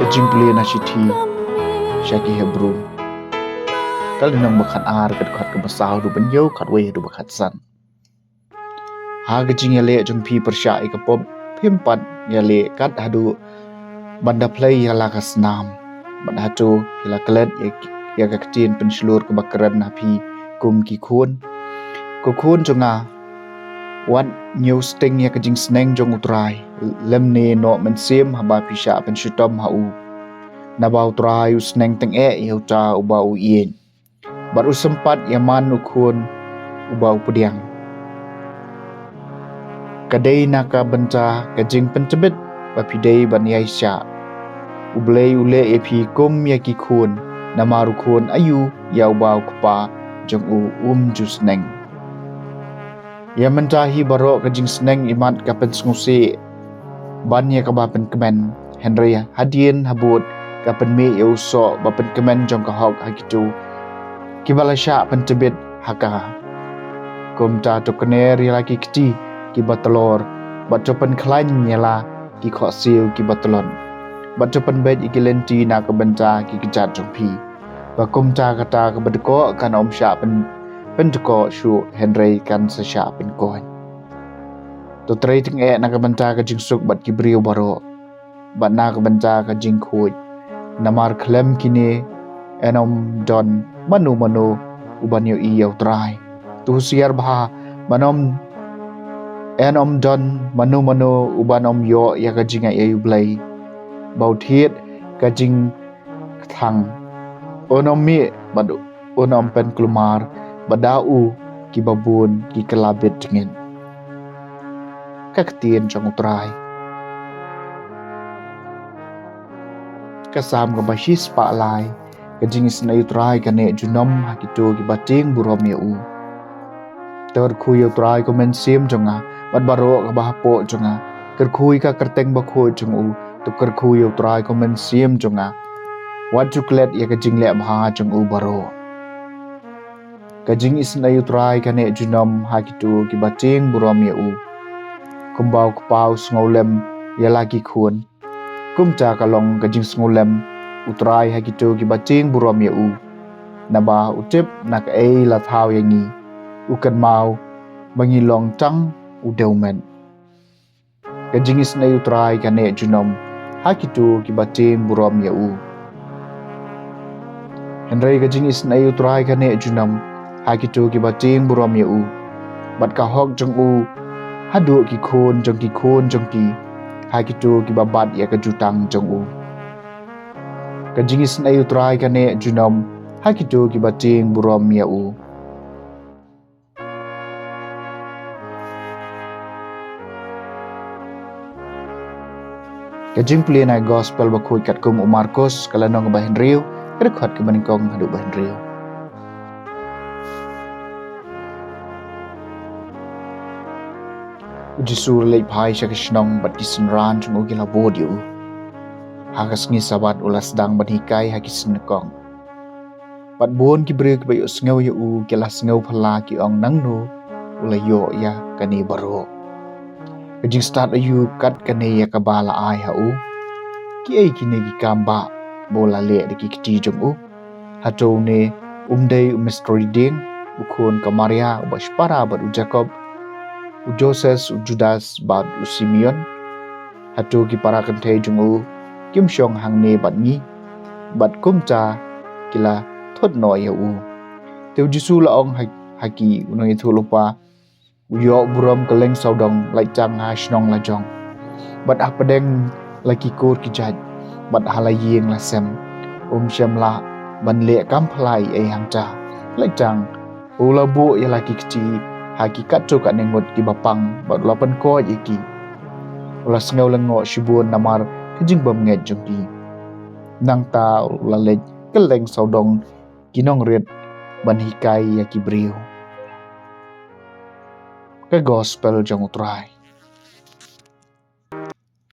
kajing puli na shiti syaki hebru kal dinang bakat ar kat khat ke basau du banyo khat we du bakat san ha kajing yale jong pi persya ke pop pimpat yale kat hadu banda play yala kasnam banda hatu yala klet ya ka ktin penslur ke bakaran napi kum ki khun ko khun jonga wat new sting ya kajing sneng jong utrai lemne no men sim haba pisha pen shutom hau na bau trai u sneng teng eu ta u bau yen baru sempat yaman ukhun u bau pudiang kadai naka benta kajing pencebet bapidei ban yaisha ublei ule epi kum ya ki khun namaru khun ayu ya u bau kpa jong u jus neng ya mentahi baro kajing sneng imat kapen snguse ban ya kabapen kemen Henry hadien habut kapen me eu so bapen kemen jong ka hok hakitu kibalasha pentebet haka kumta to kner lagi kti ki batlor batopen klan nyela ki kho siu ki batlon batopen bed ikilenti na ka benta ki kijat jompi ba kumta kata ka bedko kan om sha pentko shu Henry kan sa sha pen koin to trading na ka benta ka jingsuk bat ki brio baro bat na ka benta ka jingkhuj namar klem kini enom don manu ubanyo iyau trai tu siar bah manom enom don manu ubanom yo ya ka jinga eu blai bau thiet ka jing thang onom mi badu onom pen klumar badau ki babun ki kelabit dingin kaktien jong utrai kasam ka bashis pa lai kajing isna utrai kane junom hakitu ki bating burom eu ter khuy utrai ko men sim jonga bat baro ka bahapo jonga ker khuy ka kerteng ba khuy jong u to ker khuy utrai ko men sim jonga wat chuklet ya kajing le bha jong u baro kajing isna utrai kane junom hakitu ki bating burom eu kumbau kpau ngolem ya lagi khun kumta kalong kajing ngolem utrai hakitu ki bating burom eu naba utip nak ei la thau yangi ukan mau bangilong tang udeumen kajing isna utrai kane junom hakitu ki bating burom eu Henry kajing isna utrai kane junom hakitu ki bating burom eu bat ka hok jong u hadu ki khun jong ki hakitu ki babat ya ka jutang jong u kajing isna utrai kane junom hakitu ki bating burom eu kajing plena gospel ba khoi kat kum Markus kalanong ba Henry krekhat ke maningkong hadu ba Henry Jisur lei phai shakishnong bat kisin ran chung ugila bodio hagas ngi sabat ulas dang ban hikai hakisin kong bat bon ki brek bayo sngaw yu u kila sngaw phala ki ong nangno ulayo ya kani baro kajing start ayu kat kane ya kabala ai ha u ki ai kine ki kamba bola le de ki kti jong u hato ne umdei mystery ding ukun kamaria ubashpara bat u Jacob u Joses u Judas bat u Simeon hatu ki para kante jong u kim shong hang ne bat ni bat kumta kila thot no ya u teu jisu la ong haki unoi thulupa u yo buram keleng saudong lai chang ha shnong la jong bat apadeng laki kor ki jaj bat halayeng la sem shem la ban le kam phlai ai hang cha lai chang ula bu ya laki kti hakikat tu kat nengot ki bapang bat lapan ko iki ulas ngau lengo shibun namar kijing bam nget jongki nang ta la le keleng saudong kinong ret ban hikai ya ki brio ke gospel jong utrai